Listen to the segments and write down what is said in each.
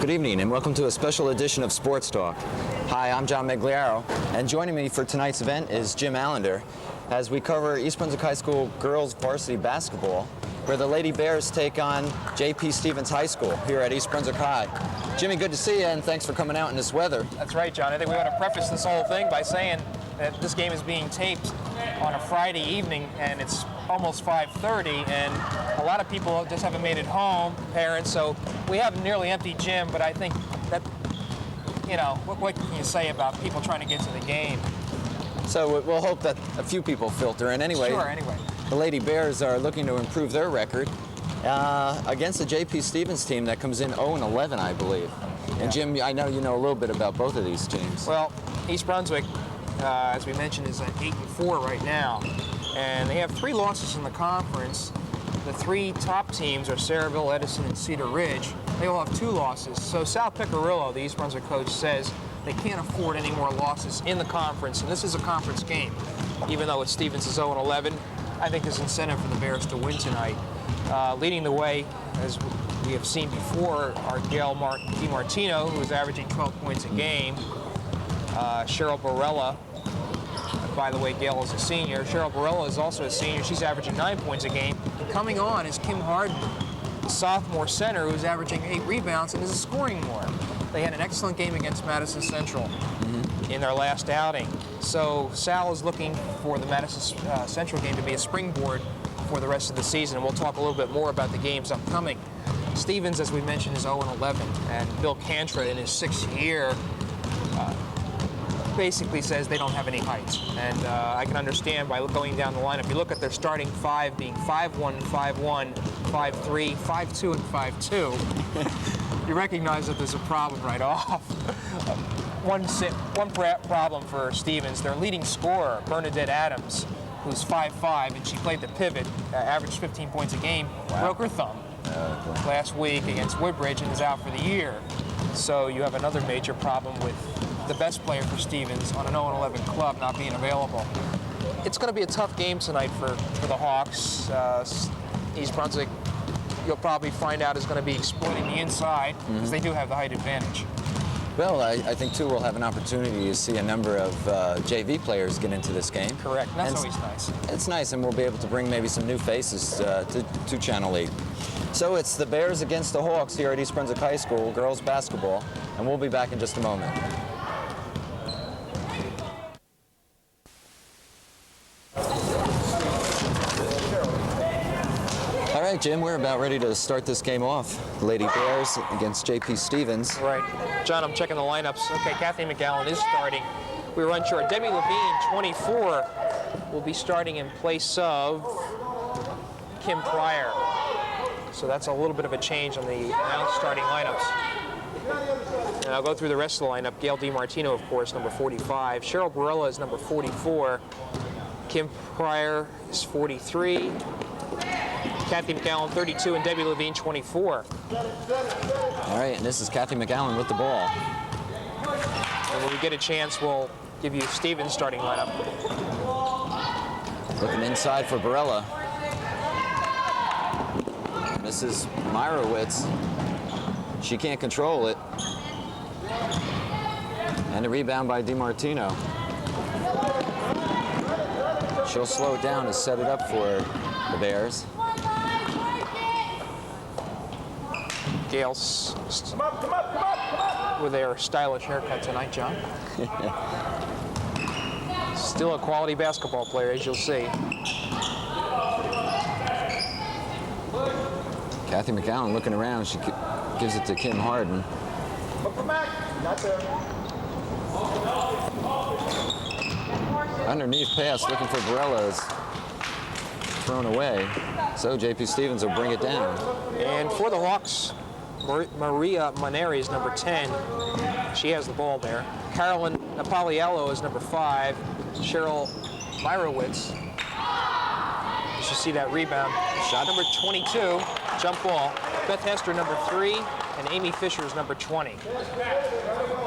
Good evening and welcome to a special edition of Sports Talk. Hi, I'm John Megliaro, and joining me for tonight's event is Jim Allender as we cover East Brunswick High School girls varsity basketball, where the Lady Bears take on J.P. Stevens High School here at East Brunswick High. Jimmy, good to see you, and thanks for coming out in this weather. That's right, John. I think we want to preface this whole thing by saying that this game is being taped on a Friday evening, and it's almost 5:30, and a lot of people just haven't made it home, parents, so we have a nearly empty gym, but I think that, you know, what can you say about people trying to get to the game? So we'll hope that a few people filter in anyway. Sure, anyway. The Lady Bears are looking to improve their record against the J.P. Stevens team that comes in 0-11, I believe. And Jim, I know you know a little bit about both of these teams. Well, East Brunswick, as we mentioned, is at 8-4 right now. And they have 3 losses in the conference. The 3 top teams are Saraville, Edison, and Cedar Ridge. They all have 2 losses. So South Piccarillo, the East Brunswick coach, says they can't afford any more losses in the conference. And this is a conference game. Even though it's Stevens is 0-11, I think there's incentive for the Bears to win tonight. Leading the way, as we have seen before, are Gail DiMartino, who is averaging 12 points a game. Cheryl Barella. By the way, Gail is a senior. Cheryl Barella is also a senior. She's averaging 9 points a game. Coming on is Kim Harden, the sophomore center, who's averaging 8 rebounds and is scoring more. They had an excellent game against Madison Central in their last outing. So Sal is looking for the Madison Central game to be a springboard for the rest of the season. And we'll talk a little bit more about the games upcoming. Stevens, as we mentioned, is 0-11. And Bill Cantra, in his 6th year, basically says they don't have any height. And I can understand by going down the lineup. You look at their starting 5 being 5'1", 5'1", 5'3", 5'2", and 5'2". You recognize that there's a problem right off. One problem for Stevens, their leading scorer, Bernadette Adams, who's 5'5", and she played the pivot, averaged 15 points a game, broke her thumb last week against Woodbridge and is out for the year. So you have another major problem with the best player for Stevens on an 0-11 club not being available. It's going to be a tough game tonight for the Hawks. East Brunswick, you'll probably find out, is going to be exploiting the inside because they do have the height advantage. Well, I think, too, we'll have an opportunity to see a number of JV players get into this game. Correct. And that's always nice. It's nice, and we'll be able to bring maybe some new faces to Channel 8. So it's the Bears against the Hawks here at East Brunswick High School, girls basketball, and we'll be back in just a moment. All right, Jim, we're about ready to start this game off. The Lady Bears against J.P. Stevens. Right. John, I'm checking the lineups. Okay, Kathy McGowan is starting. We were unsure. Debbie Levine, 24, will be starting in place of Kim Pryor. So that's a little bit of a change on the announced starting lineups. And I'll go through the rest of the lineup. Gail DiMartino, of course, number 45. Cheryl Barella is number 44. Kim Pryor is 43. Kathy McGowan, 32, and Debbie Levine, 24. All right, and this is Kathy McGowan with the ball. And when we get a chance, we'll give you Stevens' starting lineup. Looking inside for Barella. This is Meyerowitz. She can't control it. And a rebound by DiMartino. She'll slow it down to set it up for the Bears. Gales with their stylish haircut tonight, John. Still a quality basketball player, as you'll see. Kathy McGowan looking around. She gives it to Kim Harden. Underneath pass, looking for Barella, is thrown away. So J.P. Stevens will bring it down. And for the Hawks, Maria Maneri is number 10. She has the ball there. Carolyn Napoliello is number 5. Cheryl Meyerowitz. You should see that rebound. Shot number 22, jump ball. Beth Hester, number 3, and Amy Fisher is number 20.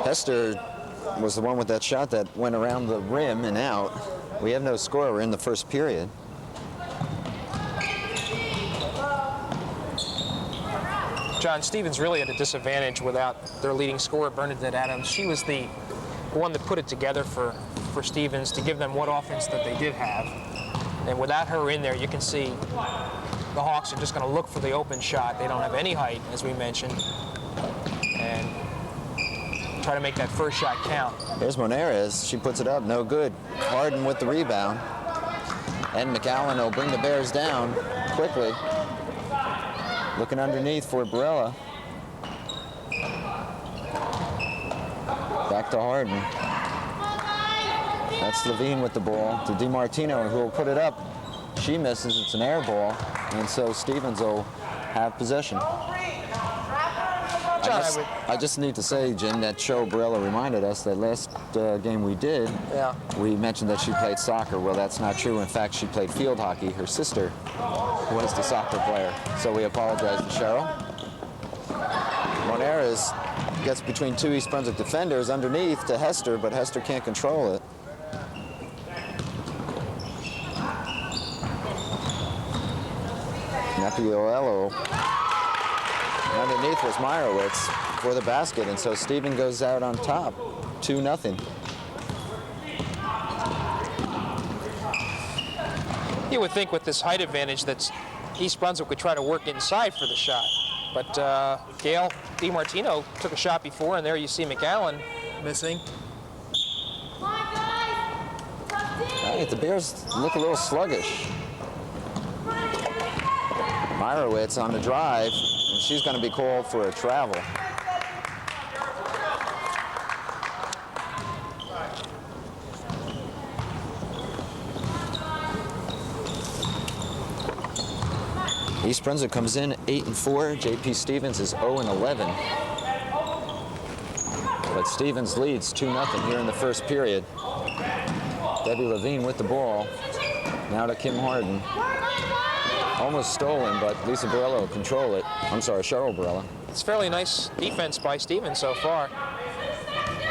Hester was the one with that shot that went around the rim and out. We have no score. We're in the first period. John, Stevens really at a disadvantage without their leading scorer, Bernadette Adams. She was the one that put it together for Stevens to give them what offense that they did have. And without her in there, you can see the Hawks are just going to look for the open shot. They don't have any height, as we mentioned, and try to make that first shot count. Here's Moneras. She puts it up. No good. Harden with the rebound. And McAllen will bring the Bears down quickly. Looking underneath for Barella. Back to Harden. That's Levine with the ball to DiMartino, who will put it up. She misses. It's an air ball, and so Stevens will have possession. I just need to say, Jim, that Cheryl Barella reminded us that last game we did, we mentioned that she played soccer. Well, that's not true. In fact, she played field hockey. Her sister was the soccer player. So we apologize to Cheryl. Moneras gets between two East Brunswick defenders underneath to Hester, but Hester can't control it. Napiolello. Underneath was Meyerowitz for the basket, and so Steven goes out on top, 2-0. You would think with this height advantage that East Brunswick would try to work inside for the shot, but Gail DiMartino took a shot before, and there you see McAllen missing. Right, the Bears look a little sluggish. Meyerowitz on the drive, and she's going to be called for a travel. East Brunswick comes in 8-4. J.P. Stevens is 0-11. But Stevens leads 2-0 here in the first period. Debbie Levine with the ball. Now to Kim Harden. Almost stolen, but Lisa Barella will control it. I'm sorry, Cheryl Barella. It's fairly nice defense by Stevens so far.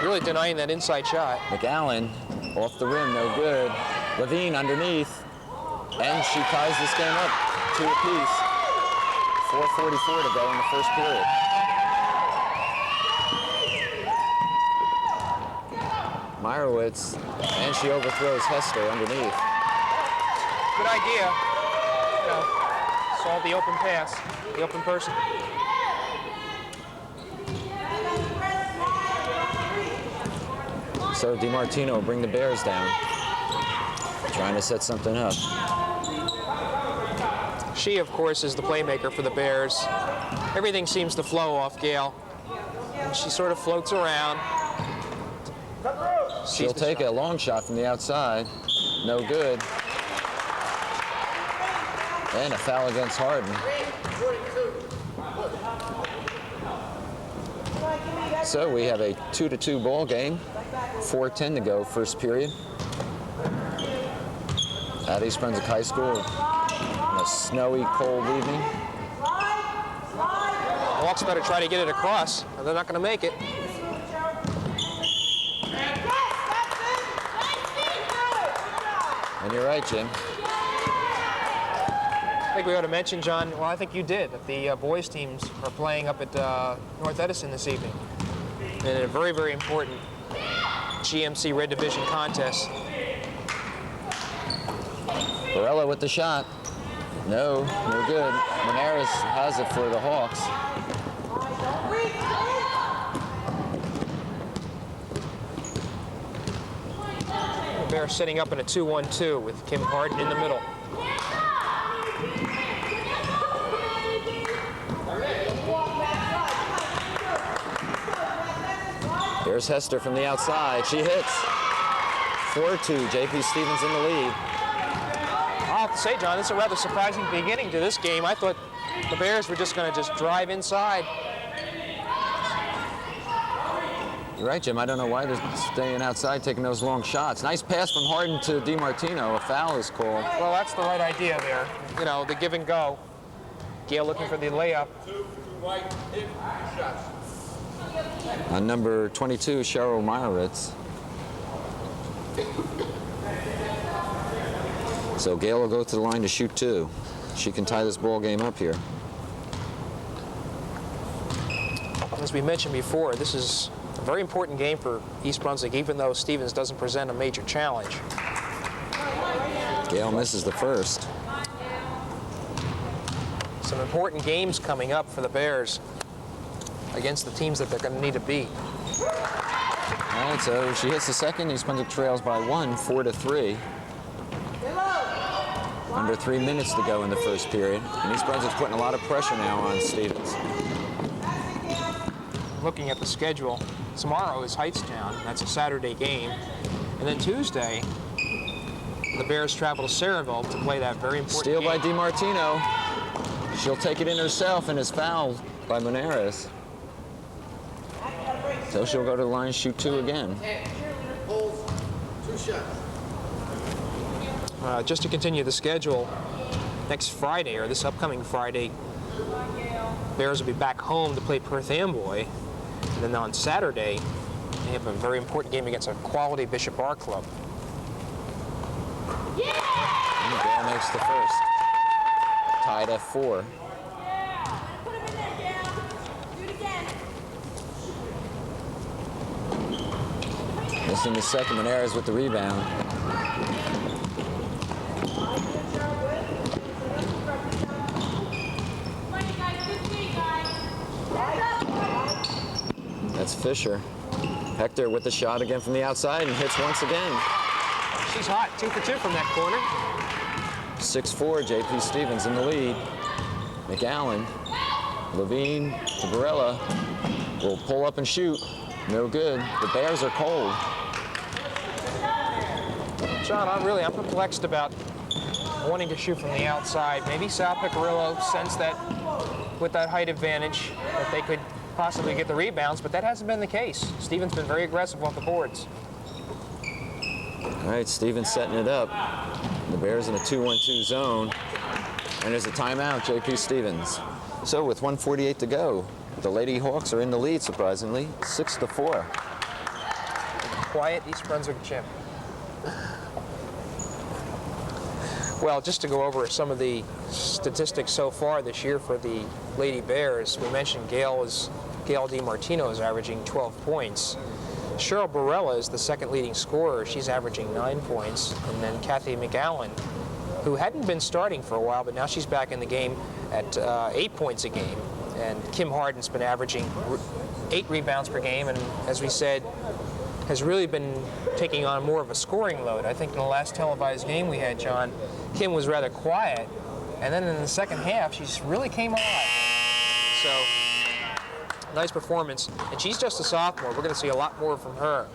Really denying that inside shot. McAllen off the rim, no good. Levine underneath, and she ties this game up 2 apiece. 4:44 to go in the first period. Meyerowitz, and she overthrows Hester underneath. Good idea. You know, solve the open pass, the open person. So DiMartino will bring the Bears down, trying to set something up. She, of course, is the playmaker for the Bears. Everything seems to flow off Gail. And she sort of floats around. She'll take a long shot from the outside. No good. And a foul against Harden. So we have a 2-2 ball game. 4:10 to go, first period. At East Brunswick High School on a snowy, cold evening. Hawks better try to get it across, or they're not going to make it. And you're right, Jim. I think we ought to mention, John, well, I think you did, that the boys' teams are playing up at North Edison this evening in a very, very important GMC Red Division contest. Barella with the shot. No good. Moneras has it for the Hawks. The Bears setting up in a 2-1-2 with Kim Harden in the middle. Here's Hester from the outside. She hits. 4-2. J.P. Stevens in the lead. I'll have to say, John, it's a rather surprising beginning to this game. I thought the Bears were just going to just drive inside. You're right, Jim. I don't know why they're staying outside taking those long shots. Nice pass from Harden to DiMartino. A foul is called. Well, that's the right idea there. You know, the give and go. Gail looking for the layup. On number 22, Cheryl Meyerowitz. So Gail will go to the line to shoot 2. She can tie this ball game up here. as we mentioned before, this is a very important game for East Brunswick, even though Stevens doesn't present a major challenge. Gale misses the first. Some important games coming up for the Bears against the teams that they're going to need to beat. All right, so she hits the second. East Brunswick trails by 1, 4-3. Under 3 minutes to go in the first period. And East Brunswick's putting a lot of pressure now on Stevens. Looking at the schedule, tomorrow is Heightstown. That's a Saturday game. And then Tuesday, the Bears travel to Saraville to play that very important Steal by game. DiMartino. She'll take it in herself and is fouled by Moneris. So she'll go to the line and shoot 2 again. Just to continue the schedule, next Friday, or this upcoming Friday, Bears will be back home to play Perth Amboy. And then on Saturday, they have a very important game against a quality Bishop Bar Club. And Gale makes the first. Tied at 4. Missing the second. Moneris with the rebound. That's Fisher. Hector with the shot again from the outside and hits once again. She's hot, 2 for 2 from that corner. 6-4, J.P. Stevens in the lead. McAllen, Levine to Barella. Will pull up and shoot. No good. The Bears are cold. John, I'm perplexed about wanting to shoot from the outside. Maybe Sal Picarillo sensed that with that height advantage that they could possibly get the rebounds, but that hasn't been the case. Stevens been very aggressive off the boards. All right, Stevens setting it up. The Bears in a 2-1-2 zone. And there's a timeout, J.P. Stevens. So with 1:48 to go, the Lady Hawks are in the lead, surprisingly, 6-4. Quiet East Brunswick gym. Well, just to go over some of the statistics so far this year for the Lady Bears, we mentioned Gail DiMartino is averaging 12 points. Cheryl Barella is the second leading scorer. She's averaging 9 points. And then Kathy McAllen, who hadn't been starting for a while, but now she's back in the game at 8 points a game. And Kim Harden's been averaging 8 rebounds per game, and as we said, has really been taking on more of a scoring load. I think in the last televised game we had, John, Kim was rather quiet, and then in the second half, she's really came alive. So, nice performance, and she's just a sophomore. We're going to see a lot more from her.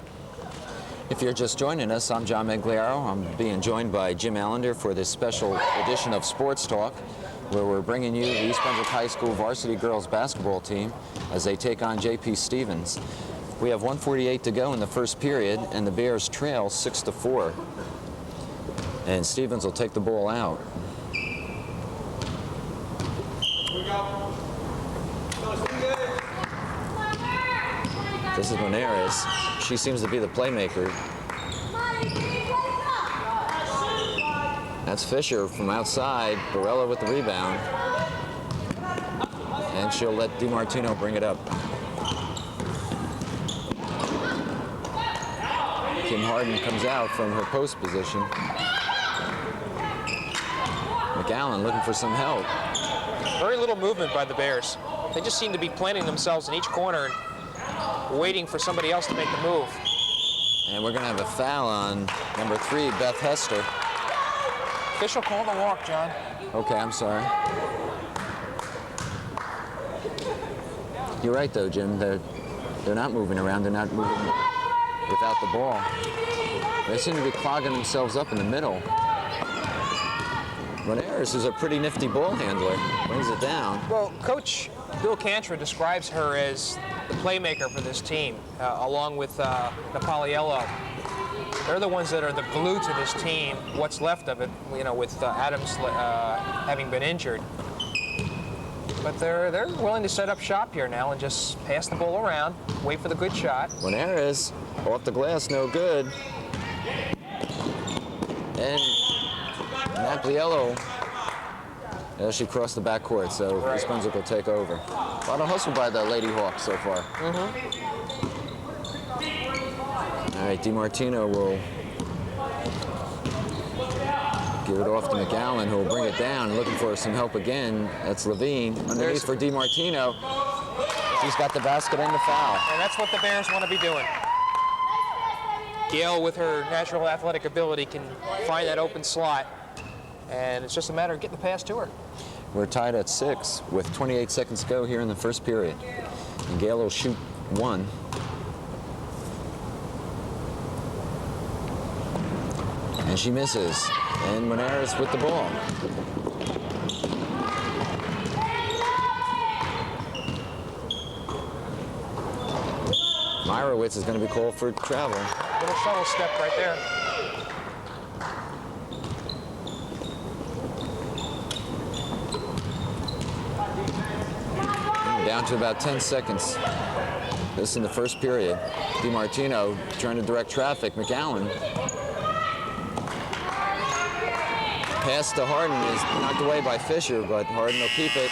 If you're just joining us, I'm John Megliaro. I'm being joined by Jim Allender for this special edition of Sports Talk, where we're bringing you the East Brunswick High School varsity girls basketball team as they take on J.P. Stevens. We have 1:48 to go in the first period, and the Bears trail 6-4. And Stevens will take the ball out. This is Moneris. She seems to be the playmaker. That's Fisher from outside. Barella with the rebound. And she'll let DiMartino bring it up. Kim Harden comes out from her post position. McAllen looking for some help. Very little movement by the Bears. They just seem to be planting themselves in each corner and waiting for somebody else to make the move. And we're going to have a foul on number 3, Beth Hester. Official called a walk, John. Okay, I'm sorry. You're right, though, Jim. They're not moving around. They're not moving without the ball. They seem to be clogging themselves up in the middle. Moneris is a pretty nifty ball handler. Brings it down. Well, Coach Bill Cantra describes her as the playmaker for this team, along with Napoliello. They're the ones that are the glue to this team, what's left of it, you know, with Adams having been injured. But they're willing to set up shop here now and just pass the ball around, wait for the good shot. Moneris off the glass, no good. And Napoliello As she crossed the backcourt, so East Brunswick will take over. A lot of hustle by the Lady Hawks so far. All right, DiMartino will give it off to McAllen, who will bring it down. Looking for some help again. That's Levine. Underneath for DiMartino. She's got the basket and the foul. And that's what the Bears want to be doing. Gail, with her natural athletic ability, can find that open slot. And it's just a matter of getting the pass to her. We're tied at 6 with 28 seconds to go here in the first period. And Gail will shoot 1. And she misses. And Monares with the ball. Meyerowitz is going to be called for travel. Little shuttle step right there. Down to about 10 seconds. This in the first period. DiMartino trying to direct traffic. McAllen. Pass to Harden is knocked away by Fisher, but Harden will keep it.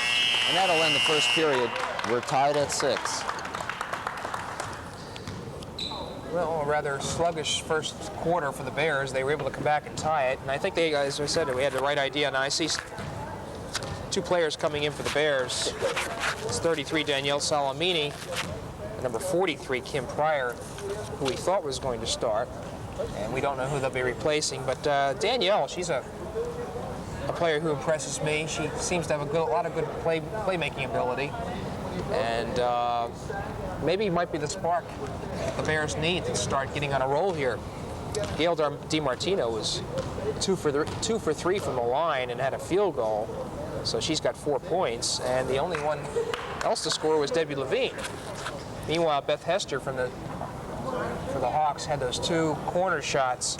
And that'll end the first period. We're tied at 6. Well, a rather sluggish first quarter for the Bears. They were able to come back and tie it. And I think they, as I said, we had the right idea. Now I see 2 players coming in for the Bears. It's 33, Danielle Salamini, and number 43, Kim Pryor, who we thought was going to start. And we don't know who they'll be replacing. But Danielle, she's a player who impresses me. She seems to have a lot of good playmaking ability. And maybe might be the spark the Bears need to start getting on a roll here. Gail DiMartino was 2 for 3 from the line and had a field goal. So she's got 4 points, and the only one else to score was Debbie Levine. Meanwhile, Beth Hester for the Hawks had those 2 corner shots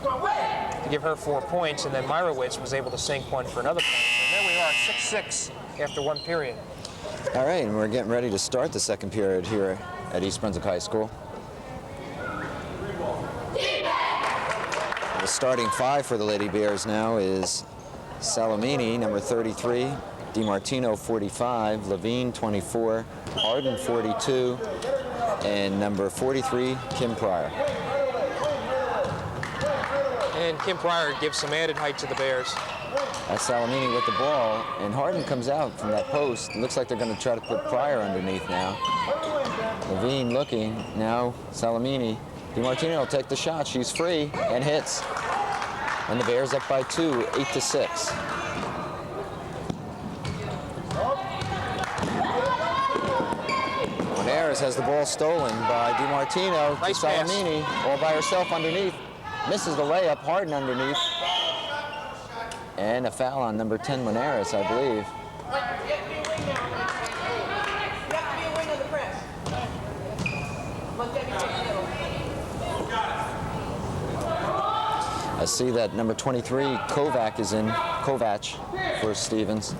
to give her 4 points, and then Meyerowitz was able to sink one for another point. And there we are, 6-6 after 1 period. All right, and we're getting ready to start the second period here at East Brunswick High School. The starting 5 for the Lady Bears now is Salamini, number 33, DiMartino, 45, Levine, 24, Harden, 42, and number 43, Kim Pryor. And Kim Pryor gives some added height to the Bears. That's Salamini with the ball, and Harden comes out from that post. It looks like they're going to try to put Pryor underneath now. Levine looking, now Salamini. DiMartino will take the shot, she's free, and hits. And the Bears up by 2, 8-6. Monares has the ball stolen by DiMartino. Nice to Salamini, all by herself underneath. Misses the layup, Harden underneath. And a foul on number 10, Monares, I believe. I see that number 23, Kovac, is in. Kovac for Stevens.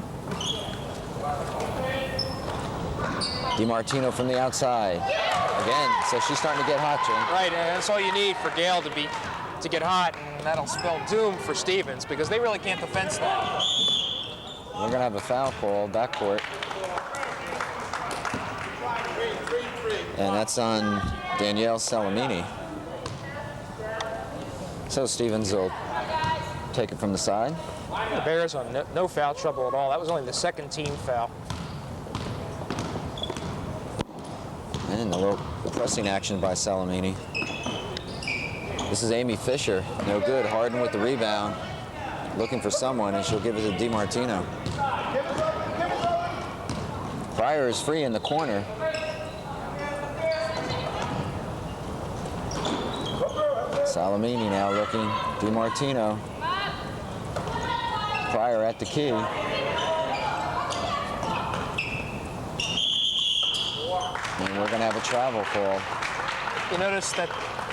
DiMartino from the outside. Again, so she's starting to get hot, Jim. Right, and that's all you need for Gail to get hot, and that'll spell doom for Stevens because they really can't defense that. We're going to have a foul call, backcourt. And that's on Danielle Salamini. So Stevens will take it from the side. The Bears on no foul trouble at all. That was only the second team foul. And a little pressing action by Salamini. This is Amy Fisher. No good. Harden with the rebound. Looking for someone, and she'll give it to DiMartino. Pryor is free in the corner. Salamini now looking. DiMartino. Pryor at the key. And we're going to have a travel call. You notice that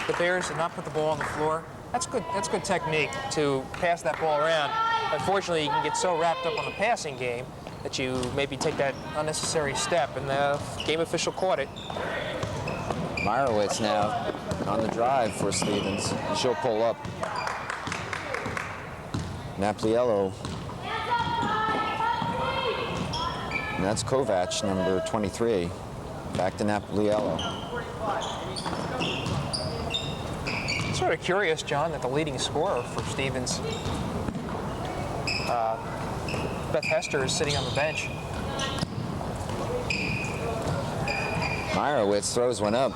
the Bears did not put the ball on the floor. That's good technique to pass that ball around. Unfortunately, you can get so wrapped up on the passing game that you maybe take that unnecessary step, and the game official caught it. Meyerowitz now on the drive for Stevens, and she'll pull up. Napliello And that's Kovac, number 23. Back to Napoliello. Sort of curious, John, that the leading scorer for Stevens, Beth Hester, is sitting on the bench. Meyerowitz throws one up.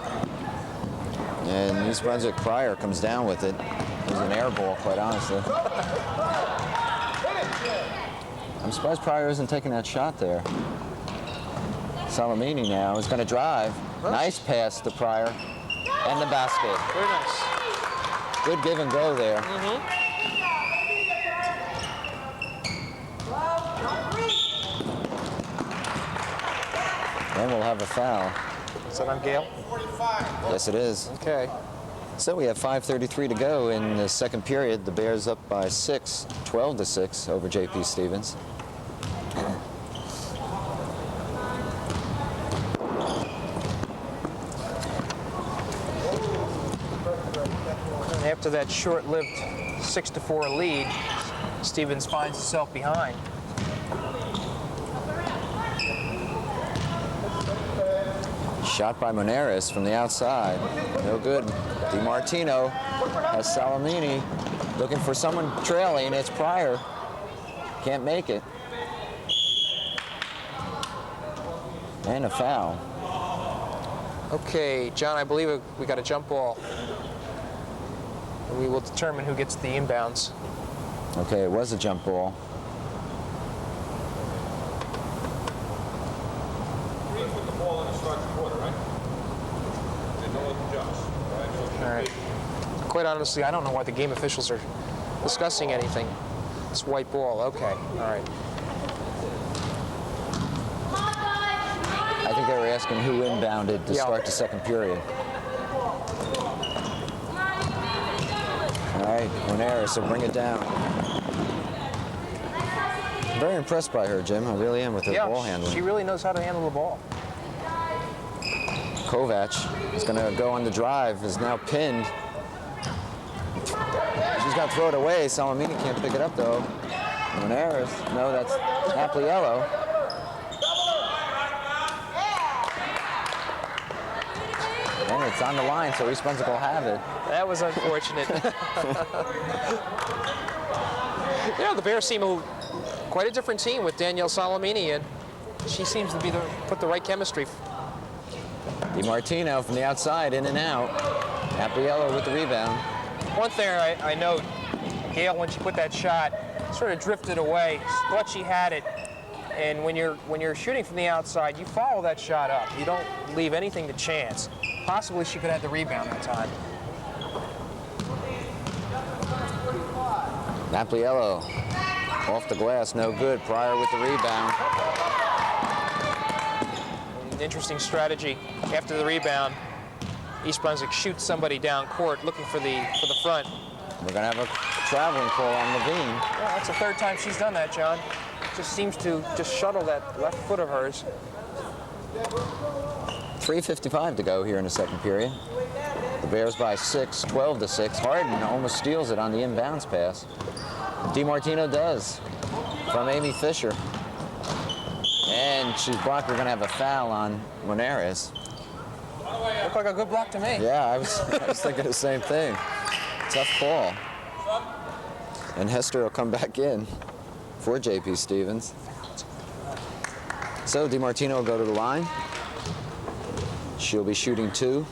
And East Brunswick Pryor comes down with it. It was an air ball, quite honestly. I'm surprised Pryor isn't taking that shot there. Salamini now is going to drive. Nice pass to Pryor. And the basket. Very nice. Good give and go there. And we'll have a foul. Is that on Gale? Yes, it is. Okay. So we have 5:33 to go in the second period. The Bears up by 6, 12-6 over JP Stevens. After that short-lived 6-4 lead, Stevens finds himself behind. Shot by Moneris from the outside. No good. DiMartino has Salamini looking for someone trailing. It's Pryor. Can't make it. And a foul. Okay, John, I believe we got a jump ball. We will determine who gets the inbounds. Okay, it was a jump ball. All right. Quite honestly, I don't know why the game officials are discussing anything. It's white ball. Okay. All right. I think they were asking who inbounded to start the second period. All right, Moneris will bring it down. I'm very impressed by her, Jim. I really am with her ball handling. She really knows how to handle the ball. Kovac is going to go on the drive, is now pinned. She's got to throw it away. Salamini can't pick it up, though. Moneris, no, that's Napoliello. And it's on the line, so East Brunswick will have it. That was unfortunate. The Bears seem quite a different team with Danielle Salamini, and she seems to be put the right chemistry. DiMartino from the outside, in and out. Napoliello with the rebound. One thing I note, Gail, when she put that shot, sort of drifted away, thought she had it. And when you're shooting from the outside, you follow that shot up. You don't leave anything to chance. Possibly she could have the rebound that time. Napoliello off the glass, no good. Pryor with the rebound. An interesting strategy. After the rebound, East Brunswick shoots somebody down court looking for the front. We're going to have a traveling call on Levine. Yeah, that's the third time she's done that, John. Just seems to just shuttle that left foot of hers. 3:55 to go here in the second period. The Bears by 6, 12-6. Harden almost steals it on the inbounds pass. DiMartino does from Amy Fisher. And she's blocked. We're going to have a foul on Moneris. Looked like a good block to me. Yeah, I was thinking the same thing. Tough call. And Hester will come back in for JP Stevens. So DiMartino will go to the line. She'll be shooting 2.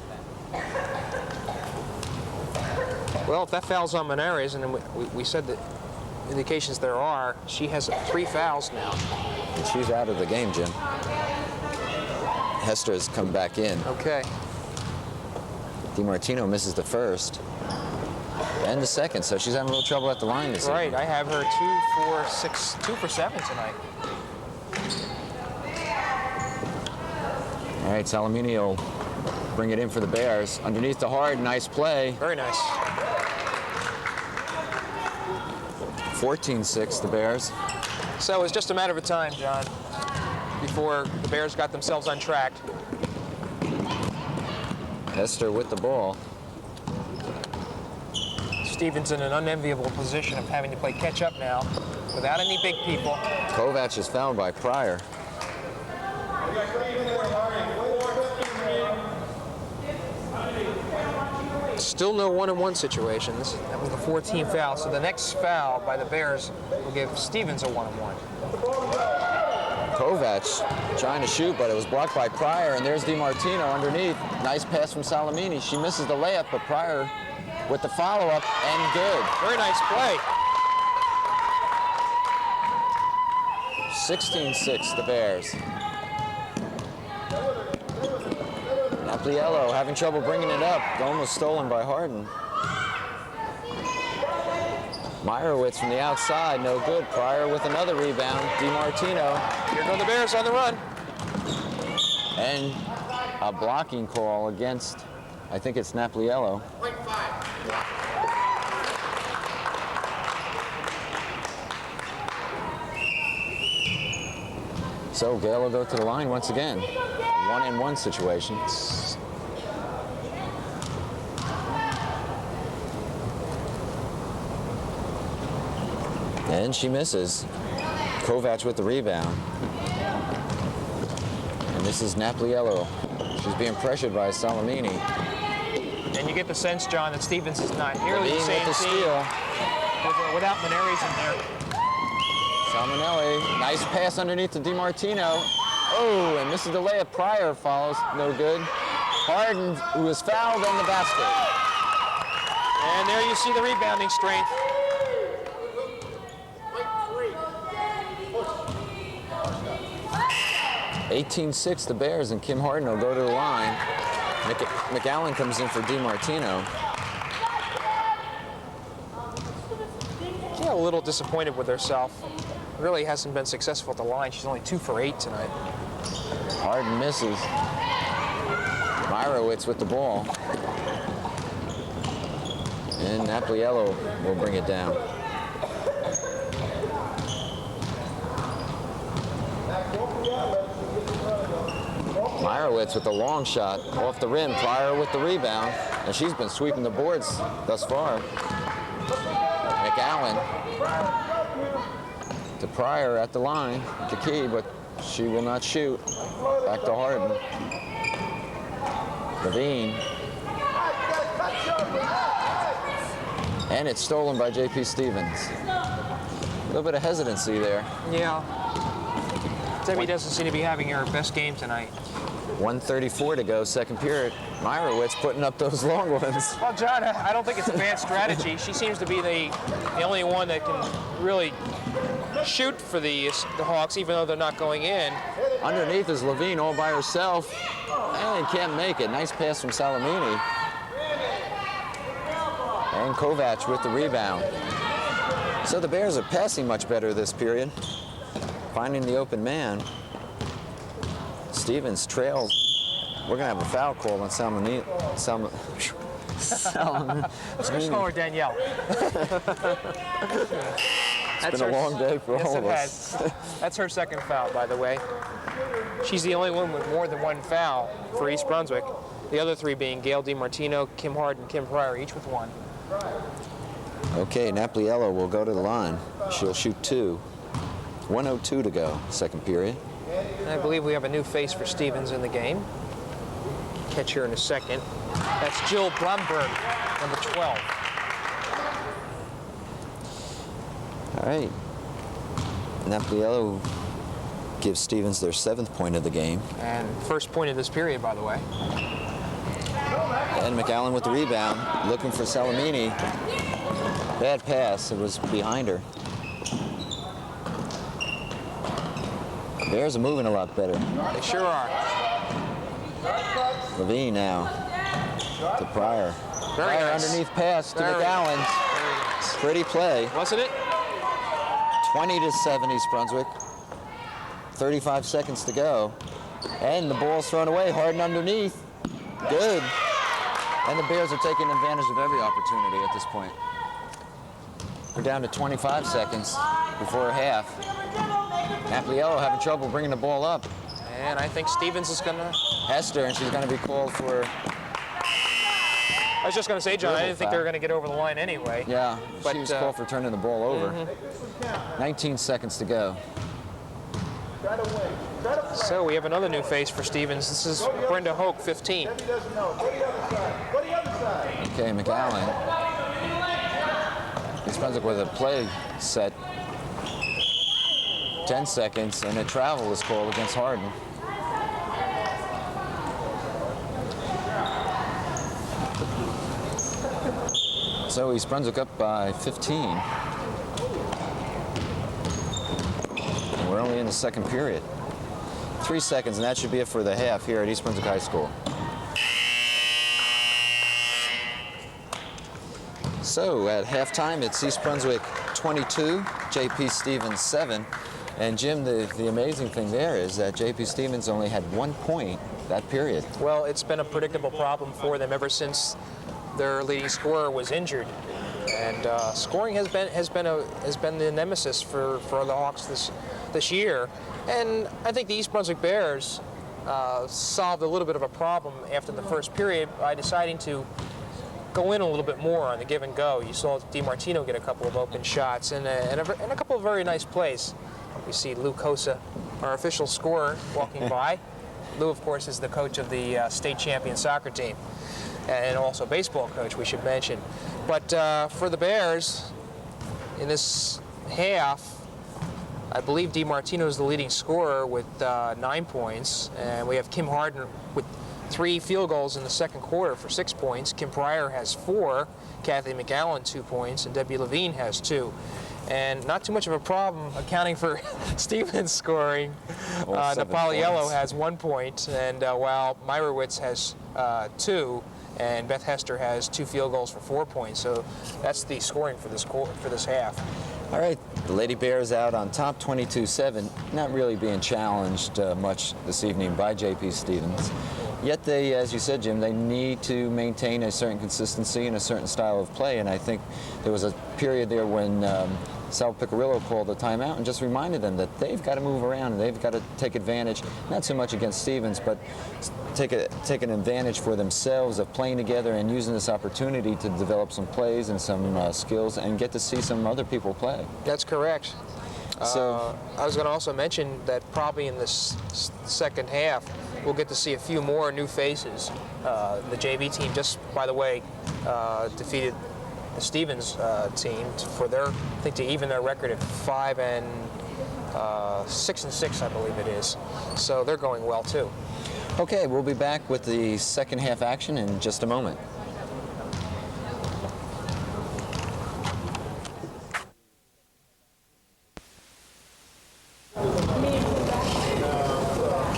Well, if that foul's on Moneris, and then we said that indications there are, she has 3 fouls now. And she's out of the game, Jim. Hester has come back in. Okay. DiMartino misses the first and the second, so she's having a little trouble at the line this Right, evening. I have her 2 for 7 tonight. All right, Salamini will bring it in for the Bears. Underneath the Hard, nice play. Very nice. 14-6, the Bears. So it was just a matter of time, John, before the Bears got themselves on track. Hester with the ball. Stevens in an unenviable position of having to play catch-up now without any big people. Kovac is fouled by Pryor. Still no 1-on-1 situations. That was the 14th foul. So the next foul by the Bears will give Stevens a 1-on-1. Kovac trying to shoot, but it was blocked by Pryor, and there's DiMartino underneath. Nice pass from Salamini. She misses the layup, but Pryor with the follow-up, and good. Very nice play. 16-6, the Bears. Napliello having trouble bringing it up. Almost stolen by Harden. Meyerowitz from the outside, no good. Pryor with another rebound. DiMartino. Here go the Bears on the run. And a blocking call against, I think it's Napliello. So Gale will go to the line once again. A 1-on-1 situation. And she misses. Kovac with the rebound. And this is Napliello. She's being pressured by Salamini. And you get the sense, John, that Stevens is not nearly the same with the team steal. without Maneres in there. Salmonelli, nice pass underneath to DiMartino. Oh, and misses the layup. Pryor follows, no good. Harden, who is fouled on the basket. And there you see the rebounding strength. (18-6) the Bears, and Kim Harden will go to the line. McAllen comes in for DiMartino. She's a little disappointed with herself. Really hasn't been successful at the line. She's only 2 for 8 tonight. Harden misses. Meyerowitz with the ball. And Napliello will bring it down. Meyerowitz with the long shot off the rim. Pryor with the rebound. And she's been sweeping the boards thus far. McAllen to Pryor at the line, the key, but she will not shoot. Back to Harden. Levine. And it's stolen by J.P. Stevens. A little bit of hesitancy there. Yeah. Debbie doesn't seem to be having her best game tonight. 1:34 to go, second period. Meyerowitz putting up those long ones. Well, John, I don't think it's a bad strategy. She seems to be the only one that can really shoot for the Hawks, even though they're not going in. Underneath is Levine all by herself. And can't make it. Nice pass from Salamini. And Kovac with the rebound. So the Bears are passing much better this period. Finding the open man. Stevens trails. We're going to have a foul call on Salamini. Let's go slower, Danielle. It's been a long day for all of us. That's her second foul, by the way. She's the only one with more than one foul for East Brunswick. The other 3 being Gail DiMartino, Kim Harden, Kim Pryor, each with 1. Okay, Napliello will go to the line. She'll shoot 2. 1:02 to go, second period. And I believe we have a new face for Stevens in the game. Catch her in a second. That's Jill Blumberg, number 12. All right. Napliello gives Stevens their 7th point of the game. And first point of this period, by the way. And McAllen with the rebound, looking for Salamini. Bad pass, it was behind her. The Bears are moving a lot better. They sure are. Levine now to Pryor. Very Pryor nice. underneath pass to Very McAllen. nice. Pretty play. Wasn't it? 20-7 East Brunswick. 35 seconds to go. And the ball's thrown away. Harden underneath. Good. And the Bears are taking advantage of every opportunity at this point. We're down to 25 seconds before half. Napliello having trouble bringing the ball up. And I think Stevens is going to... Hester, and she's going to be called for... I was just going to say, John, I didn't think they were going to get over the line anyway. Yeah, but she was called for turning the ball over. 19 seconds to go. So we have another new face for Stevens. This is Brenda Hoke, 15. Okay, McAllen. East Brunswick with a play set. 10 seconds, and a travel is called against Hardin. So East Brunswick up by 15. And we're only in the second period. 3 seconds, and that should be it for the half here at East Brunswick High School. So at halftime, it's East Brunswick 22, JP Stevens 7. And Jim, the amazing thing there is that JP Stevens only had 1 point that period. Well, it's been a predictable problem for them ever since their leading scorer was injured, and scoring has been the nemesis for the Hawks this year. And I think the East Brunswick Bears solved a little bit of a problem after the first period by deciding to go in a little bit more on the give and go. You saw DiMartino get a couple of open shots and a couple of very nice plays. We see Lou Cosa, our official scorer, walking by. Lou, of course, is the coach of the state champion soccer team, and also baseball coach, we should mention. But for the Bears, in this half, I believe DiMartino is the leading scorer with 9 points, and we have Kim Hardin with 3 field goals in the second quarter for 6 points. Kim Pryor has 4, Kathy McAllen 2 points, and Debbie Levine has 2. And not too much of a problem accounting for Stevens scoring. Napoliello has 1 point, and while Meyerowitz has 2, and Beth Hester has 2 field goals for 4 points. So that's the scoring for this half. All right, the Lady Bears out on top 22-7, not really being challenged much this evening by JP Stevens. Yet they, as you said, Jim, they need to maintain a certain consistency and a certain style of play. And I think there was a period there when Sal Piccarillo called a timeout and just reminded them that they've got to move around and they've got to take advantage, not so much against Stevens, but take an advantage for themselves of playing together and using this opportunity to develop some plays and some skills and get to see some other people play. That's correct. So I was going to also mention that probably in this second half, we'll get to see a few more new faces. The JV team just, by the way, defeated the Stevens team for their, I think, to even their record at 6-6, I believe it is. So they're going well too. Okay, we'll be back with the second half action in just a moment.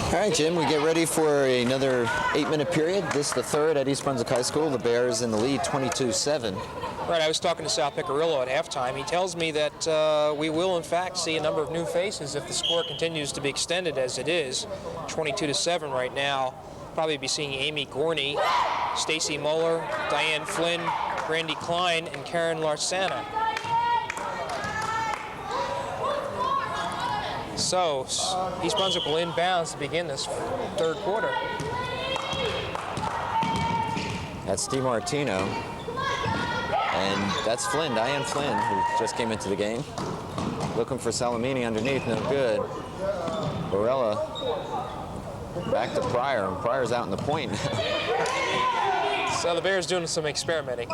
All right, Jim, we get ready for another 8-minute period. This is the third at East Brunswick High School. The Bears in the lead, 22-7. Right, I was talking to Sal Piccarillo at halftime. He tells me that we will, in fact, see a number of new faces if the score continues to be extended as it is. 22-7 right now. Probably be seeing Amy Gorney, Stacy Moeller, Diane Flynn, Brandy Klein, and Karen Larsana. So, East Brunswick will inbounds to begin this third quarter. That's DiMartino. And that's Flynn, Diane Flynn, who just came into the game. Looking for Salamini underneath, no good. Borella back to Pryor, and Pryor's out in the point. So the Bears doing some experimenting.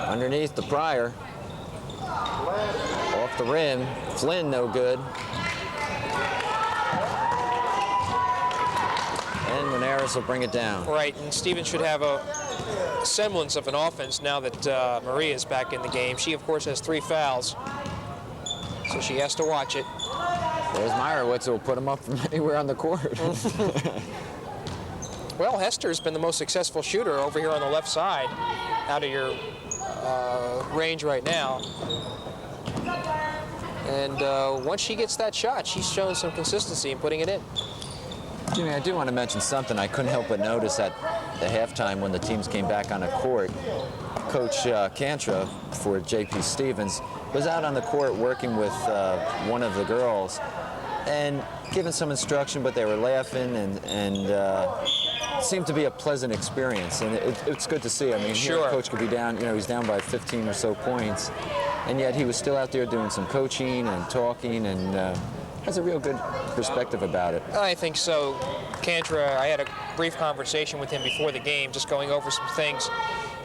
Underneath the Pryor. Off the rim. Flynn, no good. And Menares will bring it down. Right, and Stevens should have a semblance of an offense now that Maria is back in the game. She, of course, has 3 fouls, so she has to watch it. There's Meyerowitz, who will put him up from anywhere on the court. Well, Hester's been the most successful shooter over here on the left side, out of your range right now. And once she gets that shot, she's shown some consistency in putting it in. Jimmy, I do want to mention something I couldn't help but notice at the halftime when the teams came back on the court. Coach Cantra for JP Stevens was out on the court working with one of the girls and giving some instruction, but they were laughing and seemed to be a pleasant experience, and it's good to see. I mean, Sure. here Coach could be down, he's down by 15 or so points, and yet he was still out there doing some coaching and talking, and has a real good perspective about it. I think so. Cantra, I had a brief conversation with him before the game, just going over some things.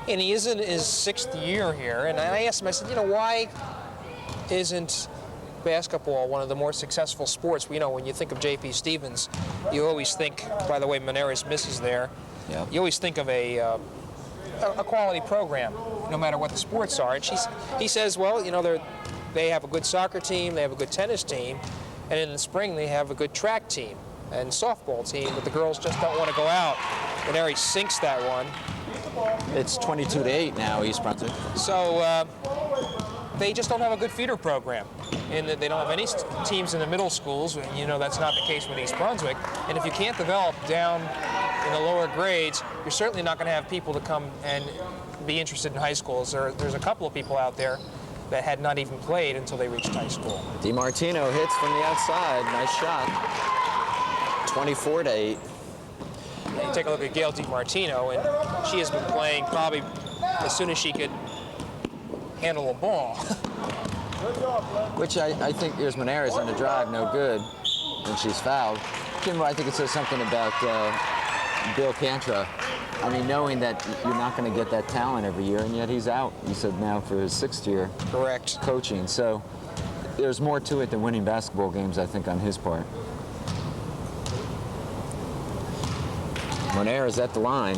And he is in his 6th year here, and I asked him, I said, why isn't basketball one of the more successful sports? When you think of J.P. Stevens, you always think, by the way, Moneris misses there, Yep. you always think of a quality program, no matter what the sports are. And he says, well, they have a good soccer team, they have a good tennis team, and in the spring they have a good track team and softball team, but the girls just don't want to go out. Moneris sinks that one. It's 22-8 now, East Brunswick. So they just don't have a good feeder program, and they don't have any teams in the middle schools. And that's not the case with East Brunswick. And if you can't develop down in the lower grades, you're certainly not going to have people to come and be interested in high schools. There's a couple of people out there that had not even played until they reached high school. DiMartino hits from the outside. Nice shot. 24-8. You take a look at Gail DiMartino, and she has been playing probably as soon as she could handle a ball. Which I think there's Moneris on the drive, no good, and she's fouled. Jim, I think it says something about Bill Cantra. I mean, knowing that you're not going to get that talent every year, and yet he's out, he said, now for his 6th year. Correct. Coaching. So there's more to it than winning basketball games, I think, on his part. Moneris at the line.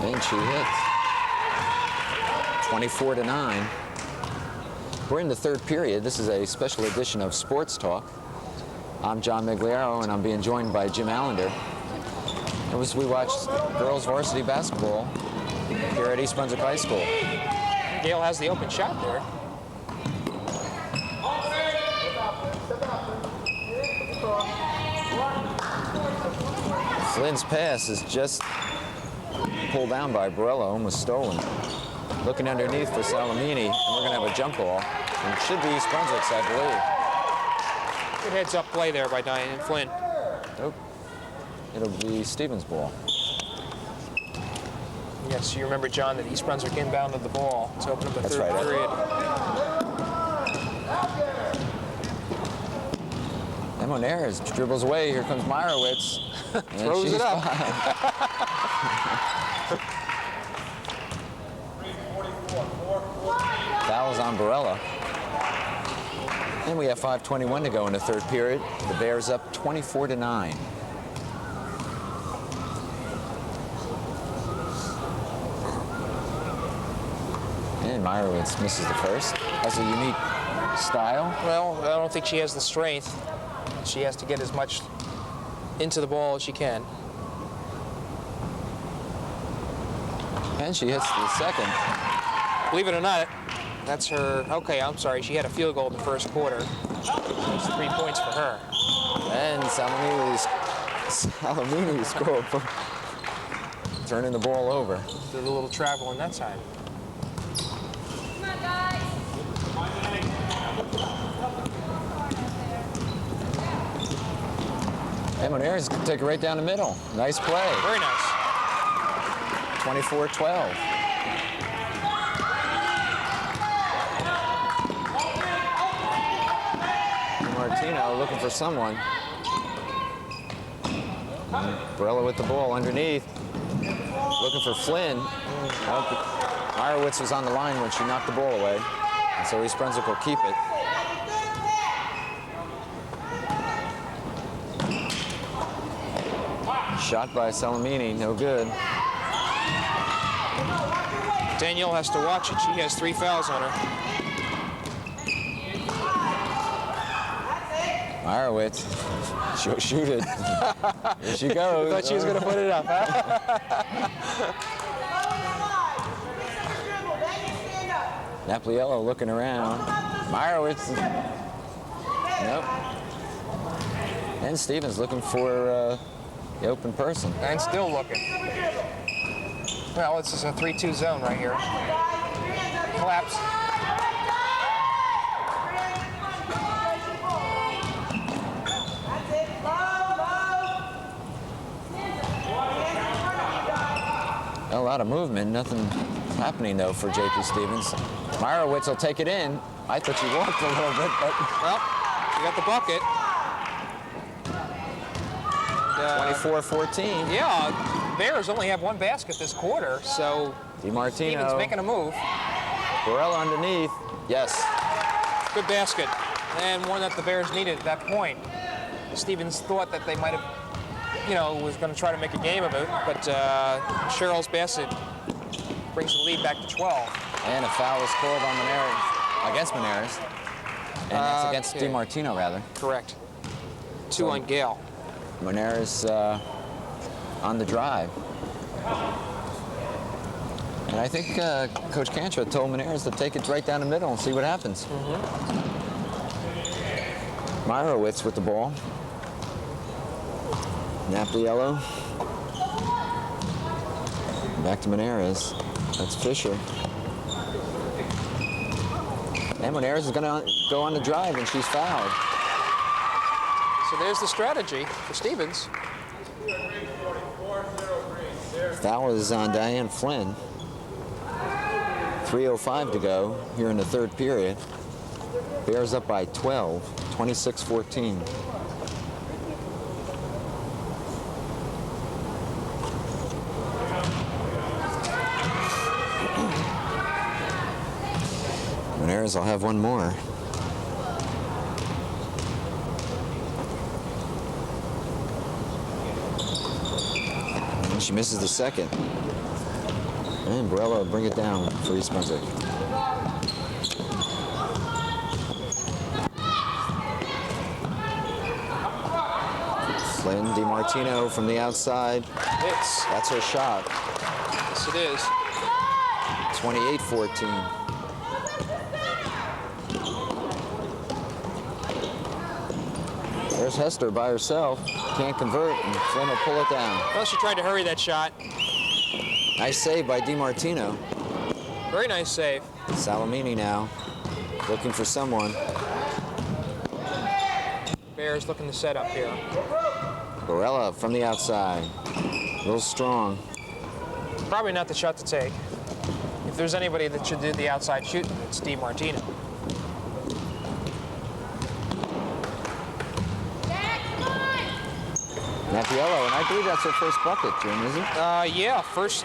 And she hits. 24-9. We're in the 3rd period. This is a special edition of Sports Talk. I'm John Migliaro, and I'm being joined by Jim Allender. And we watched girls varsity basketball here at East Brunswick High School. Gail has the open shot there. Flynn's pass is just pulled down by Borello, almost stolen. Looking underneath for Salamini, and we're going to have a jump ball. And it should be East Brunswick's, I believe. Good heads-up play there by Diane Flynn. Nope. It'll be Stevens' ball. Yes, you remember, John, that East Brunswick inbounded the ball to open up the That's 3rd right, period. And Moneris dribbles away. Here comes Meyerowitz. Throws it up. Fouls on Borello. And we have 5:21 to go in the 3rd period. The Bears up 24-9. And Meyerowitz misses the first. Has a unique style. Well, I don't think she has the strength. She has to get as much into the ball as she can. And she hits the second. Believe it or not, that's her. Okay, I'm sorry. She had a field goal in the 1st quarter. That's 3 points for her. And Salamini scored for turning the ball over. Did a little travel in that time. And Moneris can take it right down the middle. Nice play. Very nice. 24-12. Martino looking for someone. Borello with the ball underneath. Looking for Flynn. Meyerowitz was on the line when she knocked the ball away. And so East Brunswick will keep it. Shot by Salamini, no good. Danielle has to watch it. She has 3 fouls on her. Meyerowitz, she'll shoot it. Here she goes. I thought she was going to put it up, huh? Napliello looking around. Meyerowitz, nope. And Stevens looking for the open person. And still looking. Well, this is a 3-2 zone right here. Collapse. A lot of movement, nothing happening though for JP Stevens. Meyerowitz will take it in. I thought she walked a little bit, but Well, you got the bucket. 24-14. Yeah, Bears only have one basket this quarter, so DiMartino. Stevens making a move. Barella underneath. Yes. Good basket, and one that the Bears needed at that point. Stevens thought that they might have, was going to try to make a game of it, but Cheryl's basket brings the lead back to 12. And a foul is called on Maneras, against Maneras. And that's against Okay. DiMartino, rather. Correct. 2 on Gale. Maneras on the drive. And I think Coach Cantra told Maneras to take it right down the middle and see what happens. Meyerowitz with the ball. Napliello. Back to Maneras. That's Fisher. And Maneras is going to go on the drive, and she's fouled. So there's the strategy for Stevens. Foul is on Diane Flynn. 3:05 to go here in the third period. Bears up by 12, 26-14. Maneras will have one more. And she misses the second. And Barella will bring it down for East Brunswick. Flynn DiMartino from the outside. That's her shot. Yes, it is. 28-14. There's Hester by herself. Can't convert, and Flynn will pull it down. Well, she tried to hurry that shot. Nice save by DiMartino. Very nice save. Salamini now, looking for someone. Bears looking to set up here. Barella from the outside. A little strong. Probably not the shot to take. If there's anybody that should do the outside shooting, it's DiMartino. Napiello, and I believe that's her first bucket, Jim, is it? Yeah, first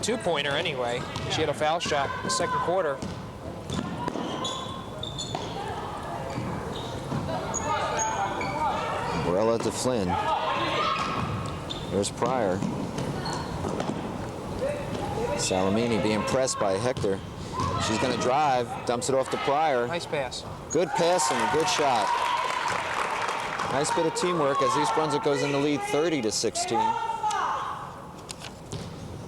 two-pointer anyway. She had a foul shot in the second quarter. Barella to Flynn. There's Pryor. Salamini being pressed by Hector. She's going to drive, dumps it off to Pryor. Nice pass. Good pass and a good shot. Nice bit of teamwork as East Brunswick goes in the lead 30-16.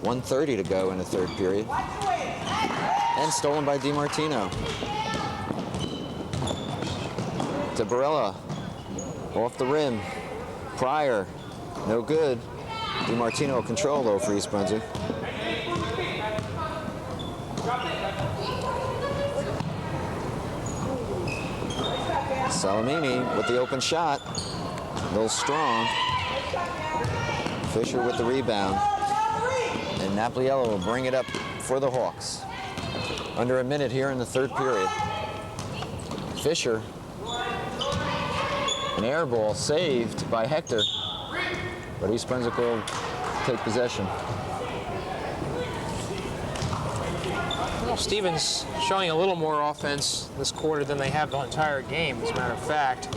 1:30 to go in the third period. And stolen by DiMartino. To Barella. Off the rim. Pryor. No good. DiMartino will control though for East Brunswick. Salamini with the open shot. A little strong. Fisher with the rebound. And Napliello will bring it up for the Hawks. Under a minute here in the third period. Fisher. An air ball saved by Hector. But East Brunswick will take possession. Well, Stevens showing a little more offense this quarter than they have the entire game, as a matter of fact.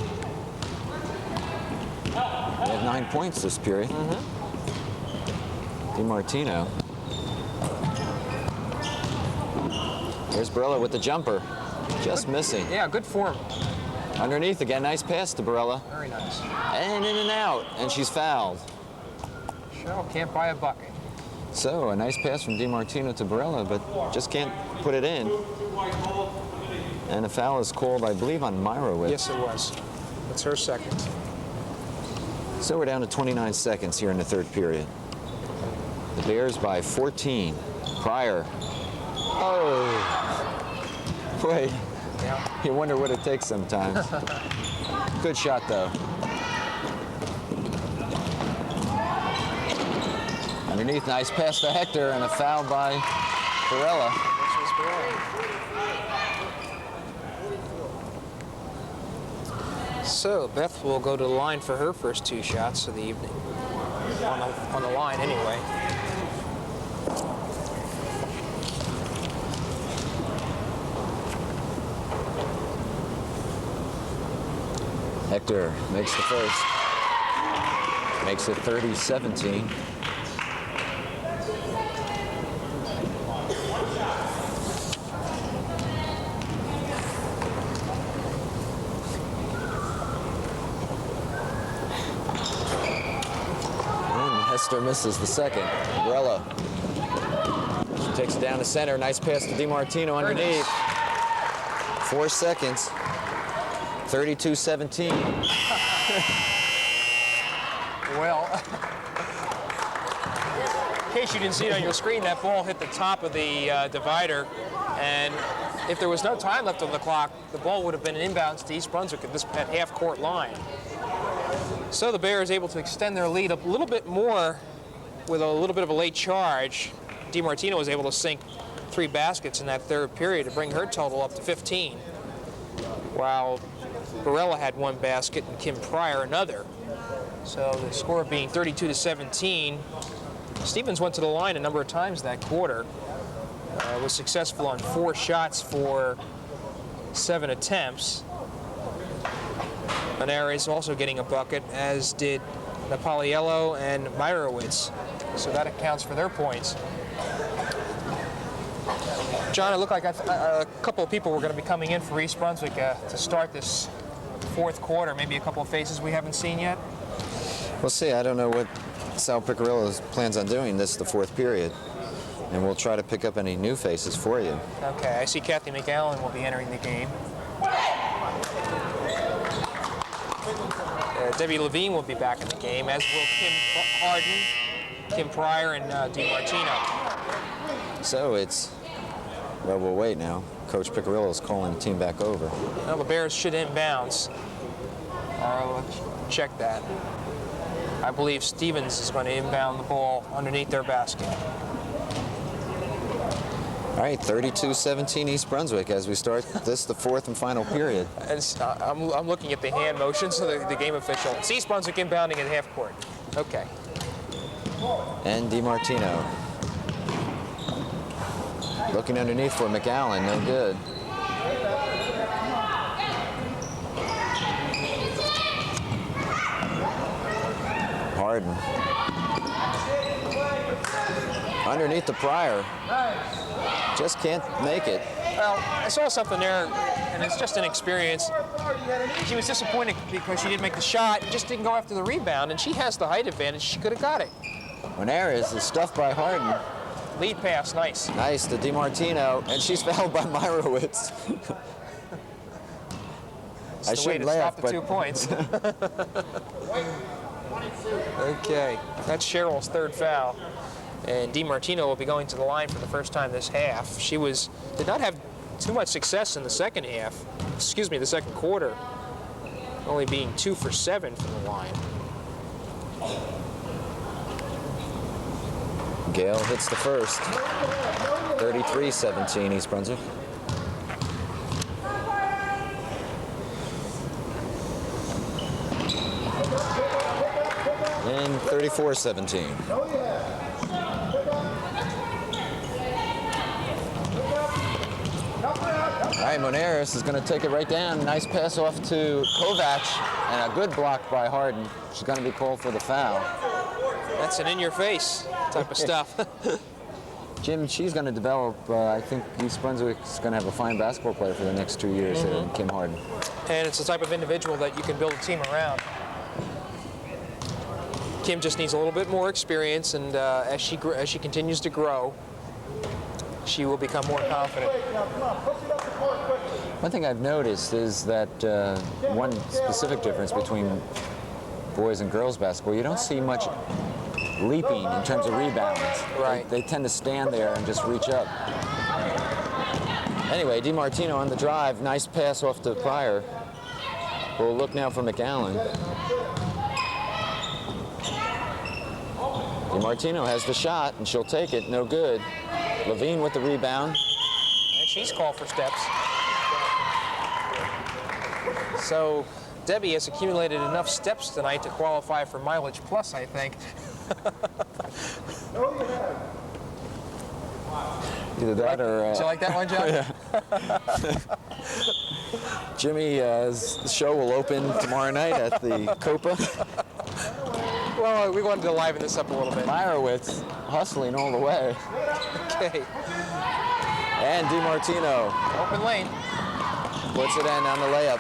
They have 9 points this period. DiMartino. Here's Barella with the jumper. Just missing. Yeah, good form. Underneath again, nice pass to Barella. Very nice. And in and out, and she's fouled. Cheryl can't buy a bucket. So a nice pass from DiMartino to Barella, but just can't put it in. And a foul is called, I believe, on Meyerowitz. Yes, it was. That's her second. So we're down to 29 seconds here in the third period. The Bears by 14. Pryor. Oh. Wait. Yeah. You wonder what it takes sometimes. Good shot, though. Underneath, nice pass to Hector, and a foul by Barella. So Beth will go to the line for her first 2 shots of the evening. On the line, anyway. Hector makes the first. Makes it 30-17. Hester misses the second. Barella. She takes it down to center. Nice pass to DiMartino underneath. 4 seconds. 32-17. Well, in case you didn't see it on your screen, that ball hit the top of the divider, and if there was no time left on the clock, the ball would have been inbounds to East Brunswick at half-court line. So the Bears able to extend their lead up a little bit more with a little bit of a late charge. DiMartino was able to sink 3 baskets in that third period to bring her total up to 15, while Barella had 1 basket and Kim Pryor another. So the score being 32-17. Stevens went to the line a number of times that quarter. Was successful on 4 shots for 7 attempts. Monares also getting a bucket, as did Napoliello and Meyerowitz. So that accounts for their points. John, it looked like a couple of people were going to be coming in for East Brunswick to start this 4th quarter. Maybe a couple of faces we haven't seen yet. We'll see. I don't know what Sal Picarillo plans on doing this the 4th period. And we'll try to pick up any new faces for you. Okay, I see Kathy McAllen will be entering the game. Debbie Levine will be back in the game, as will Kim Harden, Kim Pryor, and DiMartino. So it's, well, we'll wait now. Coach Picarillo is calling the team back over. Well, the Bears should inbounds. Let's check that. I believe Stevens is going to inbound the ball underneath their basket. All right, 32-17 East Brunswick as we start this, the 4th and final period. And I'm looking at the hand motions of the game official. It's East Brunswick inbounding at half court. Okay. And DiMartino. Looking underneath for McAllen, no good. Harden. Underneath the Pryor. Just can't make it. Well, I saw something there, and it's just inexperience. She was disappointed because she didn't make the shot, just didn't go after the rebound, and she has the height advantage. She could have got it. Monares is stuffed by Harden. Lead pass, nice. Nice to DiMartino, and she's fouled by Meyerowitz. I should laugh, but 2 points. Okay, that's Cheryl's 3rd foul. And DiMartino will be going to the line for the first time this half. She did not have too much success in the second quarter, only being 2 for 7 from the line. Gale hits the first. 33-17 East Brunswick. And 34-17. All right, Monares is going to take it right down. Nice pass off to Kovac, and a good block by Harden. She's going to be called for the foul. That's an in-your-face type of stuff. Jim, she's going to develop, I think East Brunswick's going to have a fine basketball player for the next 2 years, Kim Harden. And it's the type of individual that you can build a team around. Kim just needs a little bit more experience, and as she continues to grow, she will become more confident. One thing I've noticed is that one specific difference between boys and girls basketball, you don't see much leaping in terms of rebounds. Right. They tend to stand there and just reach up. Anyway, DiMartino on the drive. Nice pass off to Pryor. We'll look now for McAllen. DiMartino has the shot, and she'll take it. No good. Levine with the rebound. And she's called for steps. So Debbie has accumulated enough steps tonight to qualify for mileage plus, I think. Either that or... Do you like that one, John? Yeah. Jimmy's show will open tomorrow night at the Copa. Well, we wanted to liven this up a little bit. Meyerowitz hustling all the way. Okay. And DiMartino Open lane. puts it in on the layup.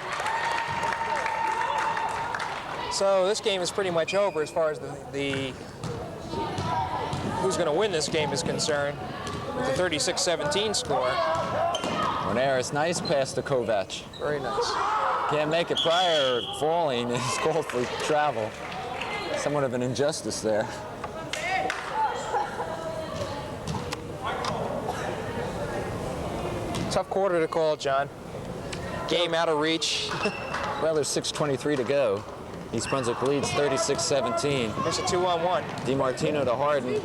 So this game is pretty much over as far as the who's going to win this game is concerned. With the 36-17 score. Monaris, nice pass to Kovac. Very nice. Can't make it. Pryor falling is called for travel. Somewhat of an injustice there. Tough quarter to call, John. Game out of reach. Well, there's 6:23 to go. East Brunswick leads 36-17. It's a 2-on-1. DiMartino to Harden.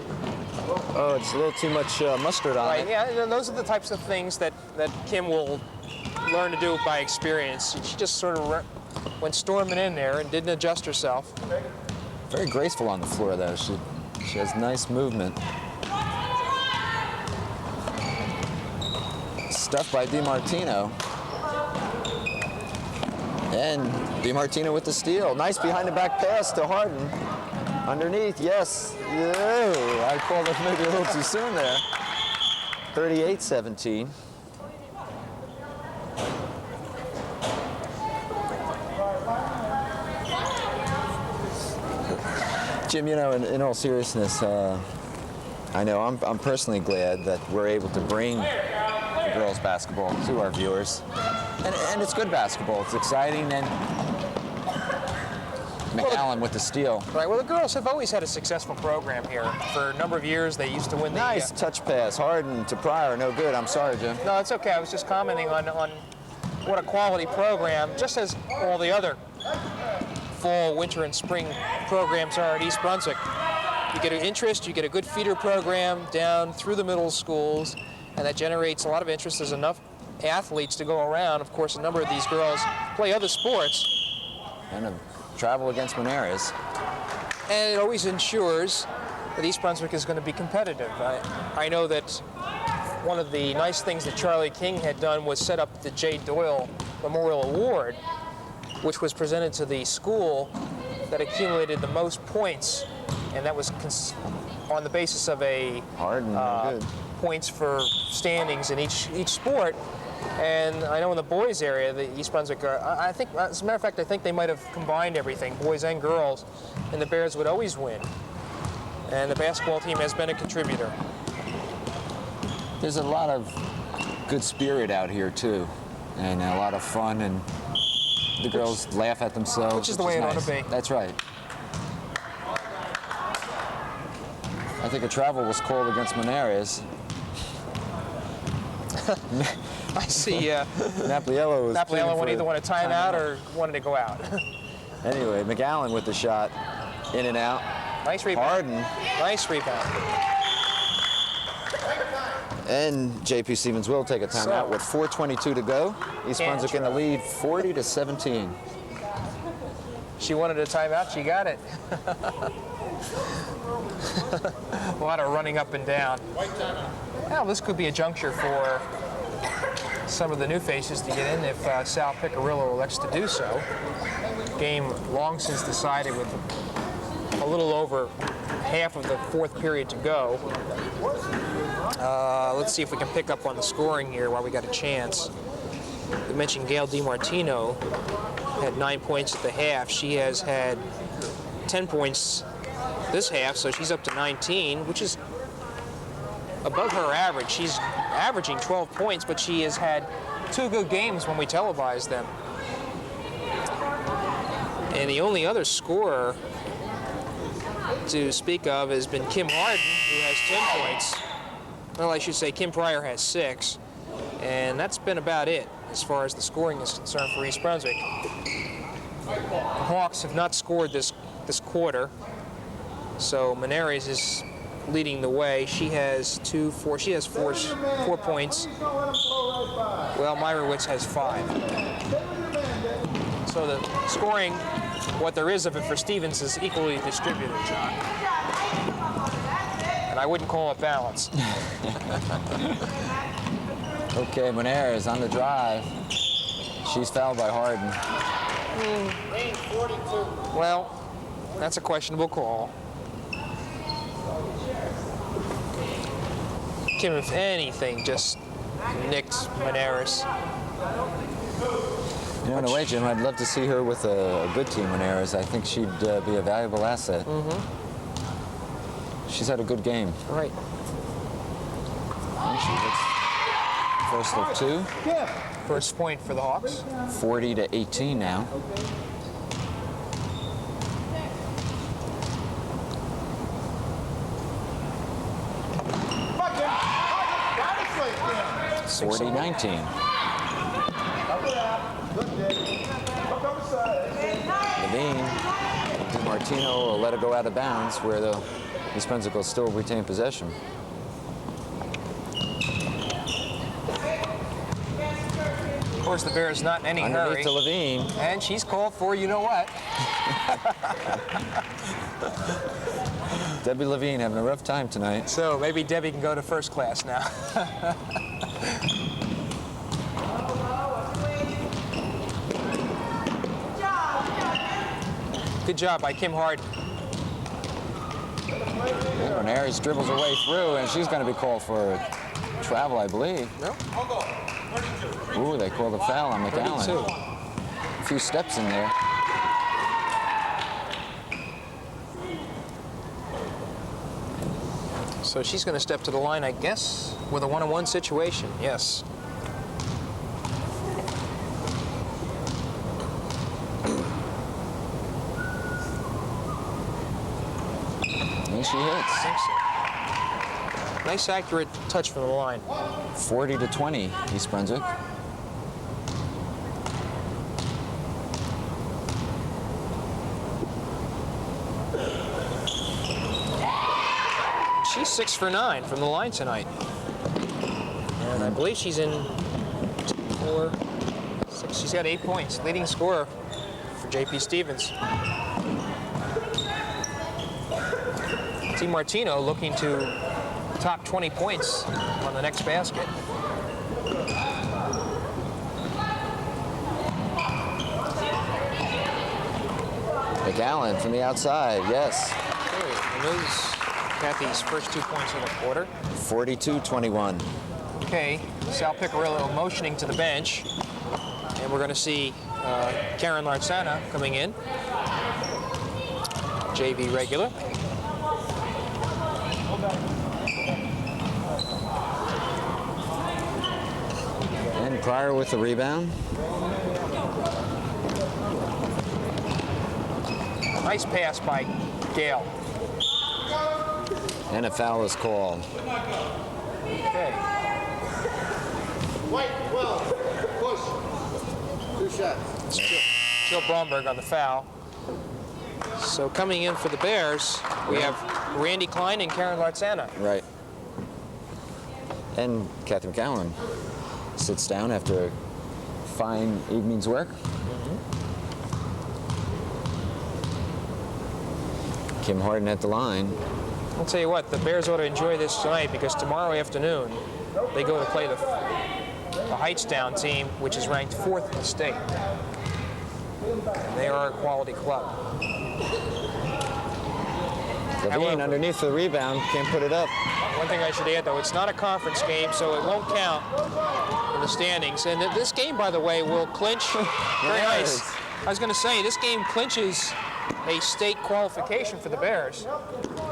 Oh, it's a little too much mustard on Right, it. yeah, and those are the types of things that Kim will learn to do by experience. She just sort of went storming in there and didn't adjust herself. Very graceful on the floor, though. She has nice movement. Stuffed by DiMartino. And DiMartino with the steal. Nice behind-the-back pass to Harden. Underneath, yes. Yeah, I called it maybe a little too soon there. 38-17. Jim, you know, in all seriousness, I know I'm personally glad that we're able to bring the girls' basketball to our viewers. And it's good basketball. It's exciting, and McAllen with the steal. Right, well, the girls have always had a successful program here. For a number of years, they used to win the... Nice touch pass. Harden to Pryor. No good. I'm sorry, Jim. No, it's okay. I was just commenting on what a quality program, just as all the other fall, winter, and spring programs are at East Brunswick. You get an interest, you get a good feeder program down through the middle schools, and that generates a lot of interest. There's enough athletes to go around. Of course, a number of these girls play other sports. And travel against Monaris. And it always ensures that East Brunswick is going to be competitive. I know that one of the nice things that Charlie King had done was set up the J. Doyle Memorial Award, which was presented to the school that accumulated the most points, and that was on the basis of a Harden, good. Points for standings in each sport. And I know in the boys area, the East Brunswick, I think, as a matter of fact, I think they might have combined everything, boys and girls, and the Bears would always win. And the basketball team has been a contributor. There's a lot of good spirit out here, too, and a lot of fun, and the girls laugh at themselves. Which is the way it ought to be. That's right. I think a travel was called against Monaris. I see Napliello was Napliello would either want a timeout or wanted to go out. Anyway, McAllen with the shot, in and out. Nice rebound. Harden. Nice rebound. And J.P. Stevens will take a timeout with 4:22 to go. East Brunswick in the lead, 40-17. She wanted a timeout. She got it. A lot of running up and down. Well, this could be a juncture for some of the new faces to get in if Sal Piccarillo elects to do so. Game long since decided with a little over half of the fourth period to go. Let's see if we can pick up on the scoring here while we got a chance. We mentioned Gail DiMartino had 9 points at the half. She has had 10 points this half, so she's up to 19, which is above her average. She's averaging 12 points, but she has had 2 good games when we televised them. And the only other scorer to speak of has been Kim Harden, who has 10 points. Well, I should say Kim Pryor has 6. And that's been about it as far as the scoring is concerned for East Brunswick. The Hawks have not scored this quarter. So Menares is leading the way. She has four points. Well, Meyerowitz has 5. So the scoring, what there is of it for Stevens, is equally distributed, John. And I wouldn't call it balance. Okay, Menares on the drive. She's fouled by Harden. Well, that's a questionable call. Kim, if anything, just nicked Menares. You know, in a way, Jim, I'd love to see her with a good team, Menares. I think she'd be a valuable asset. She's had a good game. Right. And she hits first of 2. First point for the Hawks. 40-18 now. Six 40-19. Levine, Martino will let it go out of bounds where the East Brunswick will still retain possession. Of course, the Bears not in any hurry. Underneath to Levine. And she's called for you know what. Debbie Levine having a rough time tonight. So maybe Debbie can go to first class now. Good job by Kim Harden. Menares dribbles her way through, and she's going to be called for travel, I believe. No? Ooh, they called a foul on McAllen. 32. A few steps in there. So she's going to step to the line, I guess, with a one-on-one situation. Yes. And she hits. Nice accurate touch from the line. 40-20, East Brunswick. She's 6 for 9 from the line tonight. And I believe she's in 4, 6. She's got 8 points. Leading scorer for J.P. Stevens. T. Martino looking to top 20 points on the next basket. McAllen from the outside, yes. Okay, and those Kathy's first 2 points of the quarter. 42-21. Okay, Sal Picarillo motioning to the bench. And we're going to see Karen Larsana coming in. JV regular. And Pryor with the rebound. Nice pass by Gale. And a foul is called. Okay. White, 12, push. 2 shots. Jill Bromberg on the foul. So coming in for the Bears, we have Randy Klein and Karen Larsana. Right. And Kathy McAllen sits down after a fine evening's work. Kim Harden at the line. I'll tell you what, the Bears ought to enjoy this tonight because tomorrow afternoon they go to play the Heightstown team, which is ranked 4th in the state. And they are a quality club. Levine underneath for the rebound, can't put it up. One thing I should add, though, it's not a conference game, so it won't count in the standings. And this game, by the way, will clinch. Very nice. I was going to say, this game clinches a state qualification for the Bears.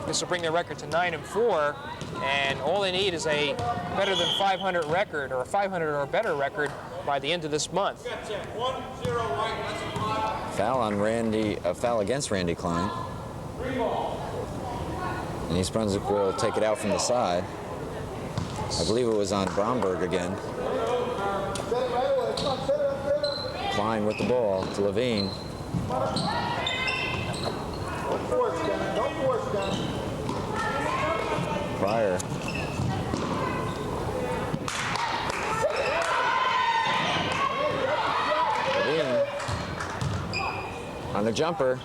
This will bring their record to 9-4, and all they need is a better than 500 record, or a 500 or better record by the end of this month. Foul on Randy, a foul against Randy Klein. And East Brunswick will take it out from the side. I believe it was on Bromberg again. Klein with the ball to Levine. Pryor. Levine. On the jumper.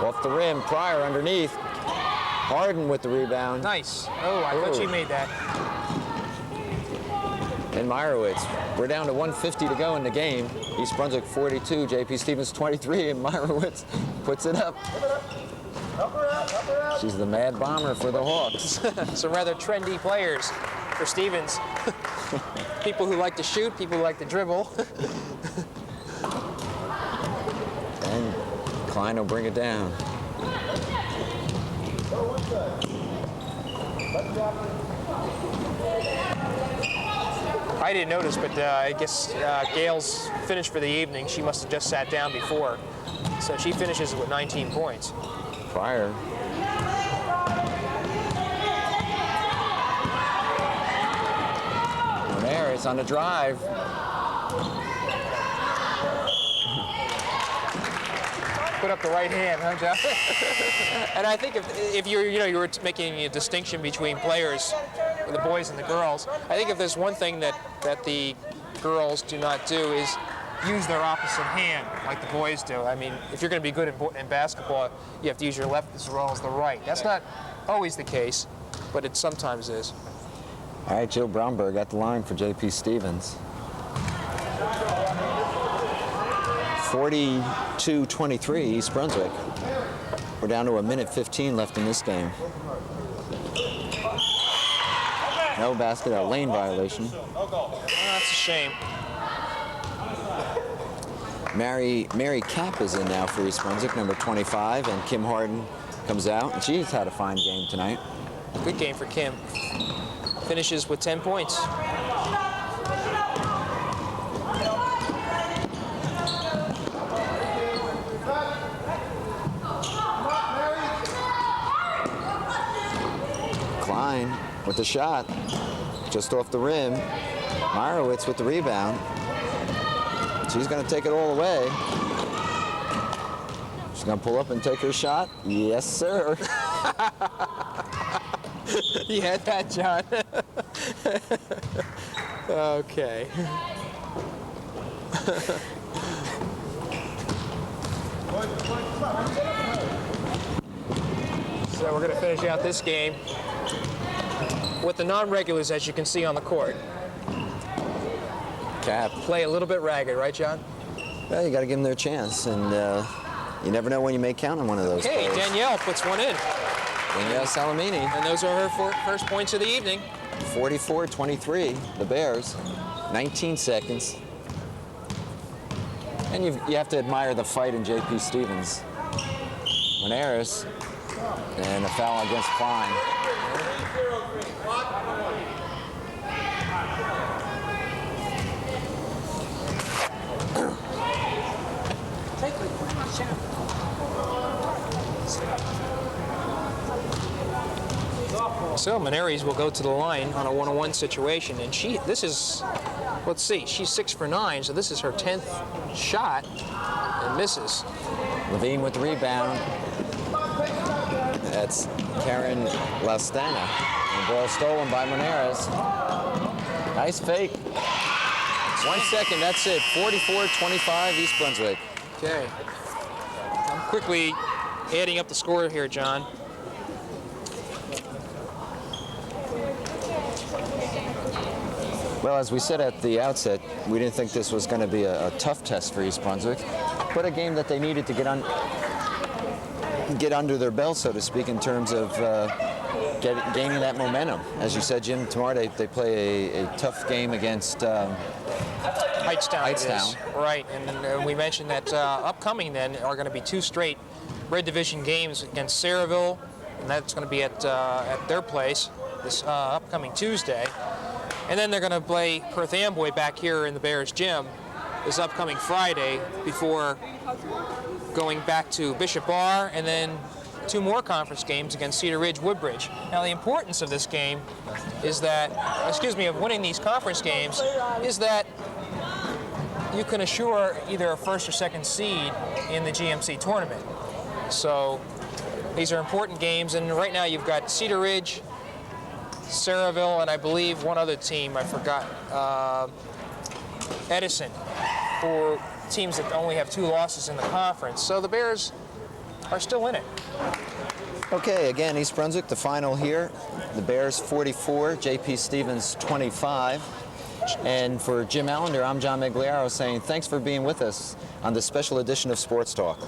Off the rim. Pryor underneath. Harden with the rebound. Nice. Oh, I thought she made that. And Meyerowitz. We're down to 1:50 to go in the game. East Brunswick 42, JP Stevens 23, and Meyerowitz puts it up. She's the mad bomber for the Hawks. Some rather trendy players for Stevens. People who like to shoot, people who like to dribble. And Klein will bring it down. I didn't notice, but I guess Gail's finished for the evening. She must have just sat down before. So she finishes with 19 points. Pryor. Ramirez on the drive. Put up the right hand, huh, John? And I think if you were making a distinction between players, the boys and the girls, I think if there's one thing that the girls do not do is use their opposite hand like the boys do. I mean, if you're going to be good in basketball, you have to use your left as well as the right. That's not always the case, but it sometimes is. All right, Jill Bromberg at the line for JP Stevens. 42-23, East Brunswick. We're down to 1:15 left in this game. No basket, a lane violation. Oh, that's a shame. Mary Kapp is in now for East Brunswick, number 25, and Kim Harden comes out. And she's had a fine game tonight. Good game for Kim. Finishes with 10 points. Klein with the shot, just off the rim. Meyerowitz with the rebound. She's going to take it all away. She's going to pull up and take her shot. Yes, sir. You had that, John. Okay. So we're going to finish out this game with the non-regulars, as you can see on the court. Cap. Play a little bit ragged, right, John? Well, you got to give them their chance, and you never know when you may count on one of those. Okay, players. Danielle puts one in. Danielle Salamini. And those are her first points of the evening. 44-23, the Bears. 19 seconds. And you have to admire the fight in JP Stevens. Linares, and a foul against Klein. So Menares will go to the line on a 1-on-1 situation, and this is, let's see, she's 6 for 9, so this is her 10th shot and misses. Levine with the rebound. That's Karen Lastana. And the ball stolen by Menares. Nice fake. 1 second, that's it. 44-25, East Brunswick. Okay. I'm quickly adding up the score here, John. Well, as we said at the outset, we didn't think this was going to be a tough test for East Brunswick, but a game that they needed to get under their belt, so to speak, in terms of gaining that momentum. As you said, Jim, tomorrow they play a tough game against Hightstown. Right, and we mentioned that upcoming then are going to be 2 straight Red Division games against Saraville, and that's going to be at their place this upcoming Tuesday. And then they're going to play Perth Amboy back here in the Bears gym this upcoming Friday before going back to Bishop Bar, and then 2 more conference games against Cedar Ridge, Woodbridge. Now the importance of this game is that, of winning these conference games, is that you can assure either a 1st or 2nd seed in the GMC tournament. So These are important games, and right now you've got Cedar Ridge, Saraville, and I believe one other team, I forgot, Edison, for teams that only have 2 losses in the conference. So the Bears are still in it. Okay, again, East Brunswick, the final here. The Bears 44, J.P. Stevens 25. And for Jim Allender, I'm John Migliaro saying thanks for being with us on this special edition of Sports Talk.